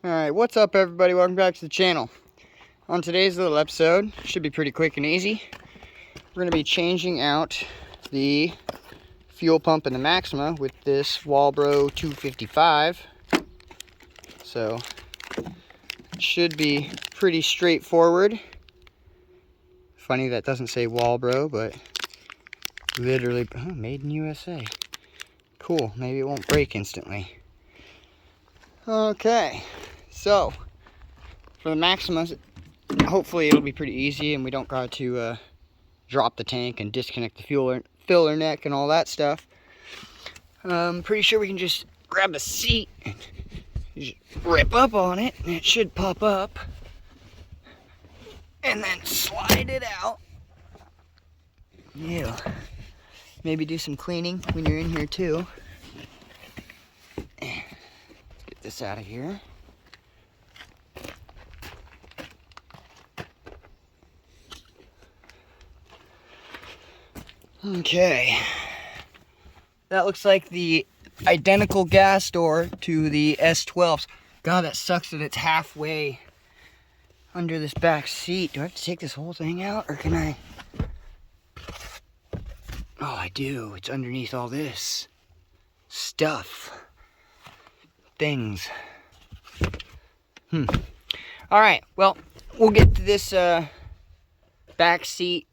Alright, what's up everybody? Welcome back to the channel. On today's little episode, should be pretty quick and easy, we're going to be changing out the fuel pump in the Maxima with this Walbro 255. So, it should be pretty straightforward. Funny that doesn't say Walbro, but literally, made in USA. Cool, maybe it won't break instantly. Okay, so for the Maximas, hopefully it'll be pretty easy and we don't got to drop the tank and disconnect the filler neck and all that stuff. I'm pretty sure we can just grab a seat and just rip up on it and it should pop up. And then slide it out. Yeah. Maybe do some cleaning when you're in here too. Let's get this out of here. Okay. That looks like the identical gas door to the S12s. God, that sucks that it's halfway under this back seat. Do I have to take this whole thing out, or can I? Oh, I do. It's underneath all this stuff. Things. Alright, well, we'll get to this back seat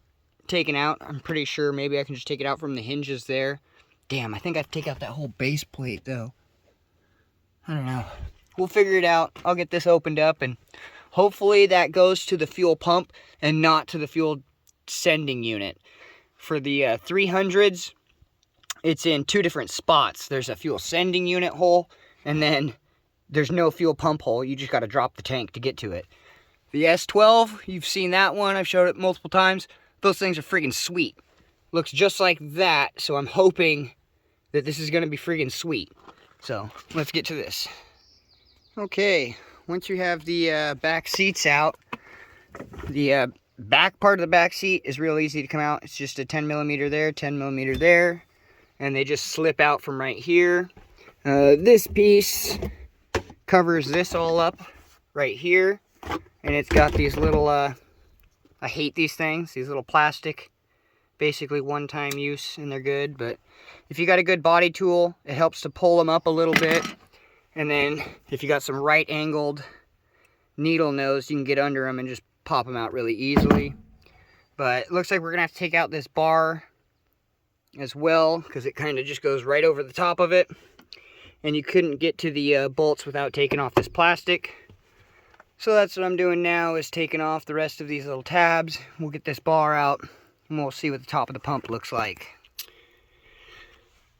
taken out. I'm pretty sure maybe I can just take it out from the hinges there. Damn, I think I have to take out that whole base plate, though. I don't know. We'll figure it out. I'll get this opened up, and hopefully that goes to the fuel pump and not to the fuel sending unit. For the 300s, it's in two different spots. There's a fuel sending unit hole, and then there's no fuel pump hole. You just got to drop the tank to get to it. The S12, you've seen that one. I've showed it multiple times. Those things are freaking sweet. Looks just like that, so I'm hoping that this is going to be freaking sweet. So, let's get to this. Okay, once you have the back seats out, the back part of the back seat is real easy to come out. It's just a 10mm there, 10mm there, and they just slip out from right here. This piece covers this all up right here, and it's got these little, I hate these things, these little plastic, basically one-time use, and they're good, but if you got a good body tool, it helps to pull them up a little bit, and then if you got some right-angled needle nose, you can get under them and just pop them out really easily. But it looks like we're gonna have to take out this bar as well, because it kind of just goes right over the top of it, and you couldn't get to the bolts without taking off this plastic. So that's what I'm doing now, is taking off the rest of these little tabs. We'll get this bar out and we'll see what the top of the pump looks like.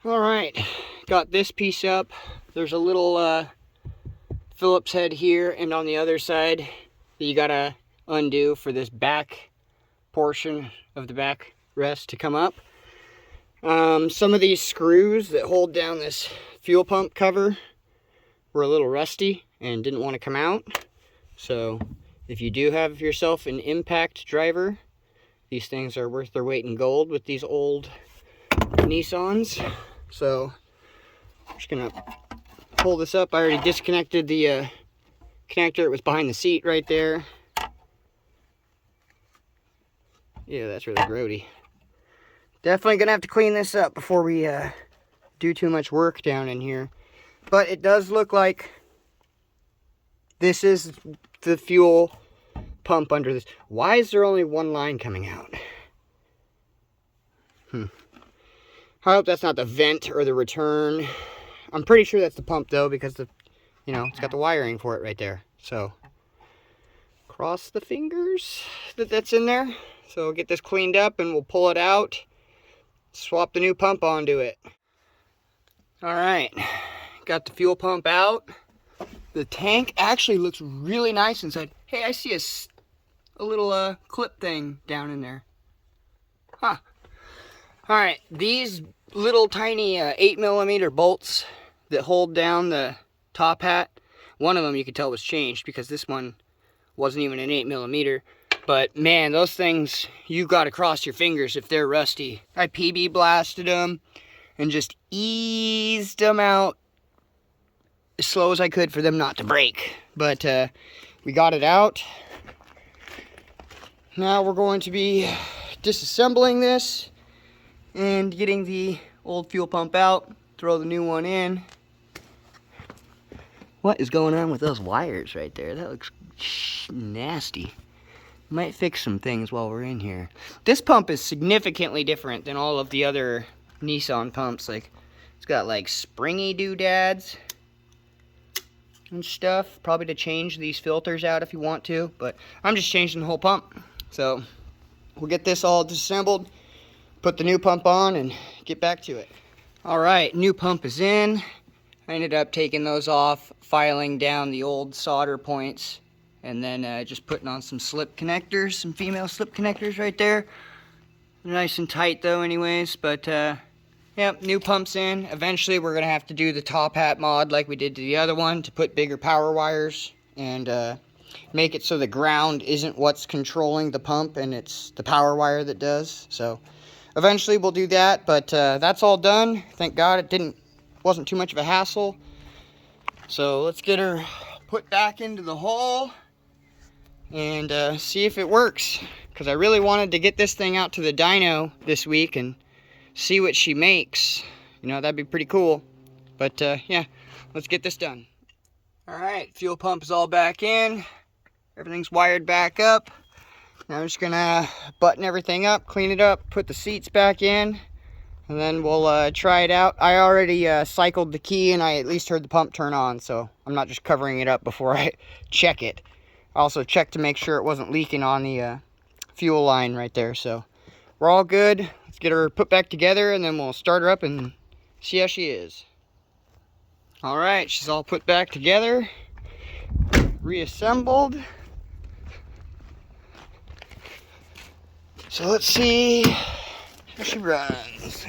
Alright, got this piece up. There's a little Phillips head here and on the other side that you gotta undo for this back portion of the back rest to come up. Some of these screws that hold down this fuel pump cover were a little rusty and didn't want to come out. So if you do have yourself an impact driver, these things are worth their weight in gold with these old Nissans. So I'm just gonna pull this up. I already disconnected the connector. It was behind the seat right there. Yeah, that's really grody. Definitely gonna have to clean this up before we do too much work down in here. But it does look like this is the fuel pump under this. Why is there only one line coming out? I hope that's not the vent or the return. I'm pretty sure that's the pump though, because it's got the wiring for it right there. So cross the fingers that that's in there. So we'll get this cleaned up and we'll pull it out, swap the new pump onto it. Alright, got the fuel pump out. The tank actually looks really nice inside. Hey, I see a little clip thing down in there. Huh. Alright, these little tiny 8mm bolts that hold down the top hat, one of them you could tell was changed because this one wasn't even an 8mm. But man, those things, you gotta cross your fingers if they're rusty. I PB blasted them and just eased them out as slow as I could for them not to break. But we got it out. Now we're going to be disassembling this and getting the old fuel pump out, throw the new one in. What is going on with those wires right there? That looks nasty. Might fix some things while we're in here. This pump is significantly different than all of the other Nissan pumps. Like, it's got like springy doodads and stuff. Probably to change these filters out if you want to, but I'm just changing the whole pump. So we'll get this all disassembled, put the new pump on, and get back to it. All right, new pump is in. I ended up taking those off, filing down the old solder points, and then just putting on some slip connectors, some female slip connectors right there. They're nice and tight though anyways, but yep, new pump's in. Eventually we're gonna have to do the top hat mod like we did to the other one to put bigger power wires and make it so the ground isn't what's controlling the pump and it's the power wire that does. So eventually we'll do that, but that's all done. Thank God it wasn't too much of a hassle. So let's get her put back into the hole and see if it works, because I really wanted to get this thing out to the dyno this week and see what she makes. You know, that'd be pretty cool. But yeah, let's get this done. All right, fuel pump is all back in. Everything's wired back up. Now I'm just gonna button everything up, clean it up, put the seats back in, and then we'll try it out. I already cycled the key and I at least heard the pump turn on, so I'm not just covering it up before I check it. I also checked to make sure it wasn't leaking on the fuel line right there. So we're all good. Let's get her put back together and then we'll start her up and see how she is. All right, she's all put back together, reassembled. So let's see how she runs.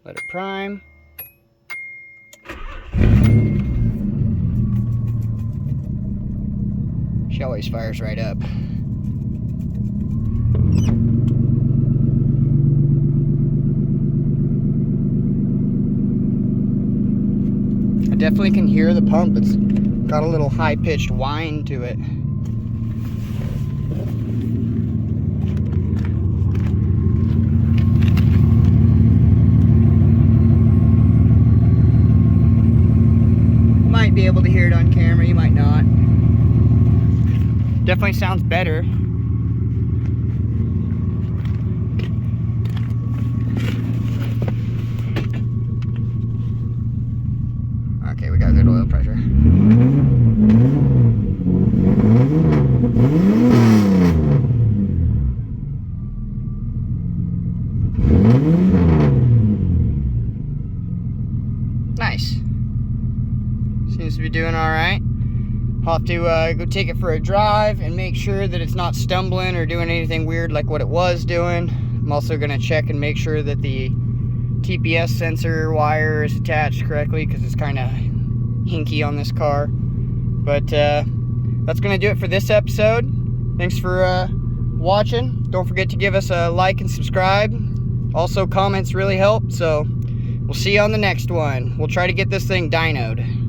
Let it prime. She always fires right up. I definitely can hear the pump. It's got a little high-pitched whine to it. You might be able to hear it on camera, you might not. Definitely sounds better. Okay, we got good oil pressure. Nice. Seems to be doing all right. I'll have to go take it for a drive and make sure that it's not stumbling or doing anything weird like what it was doing. I'm also going to check and make sure that the TPS sensor wire is attached correctly, because it's kind of hinky on this car. But that's going to do it for this episode. Thanks for watching. Don't forget to give us a like and subscribe. Also, comments really help, so we'll see you on the next one. We'll try to get this thing dynoed.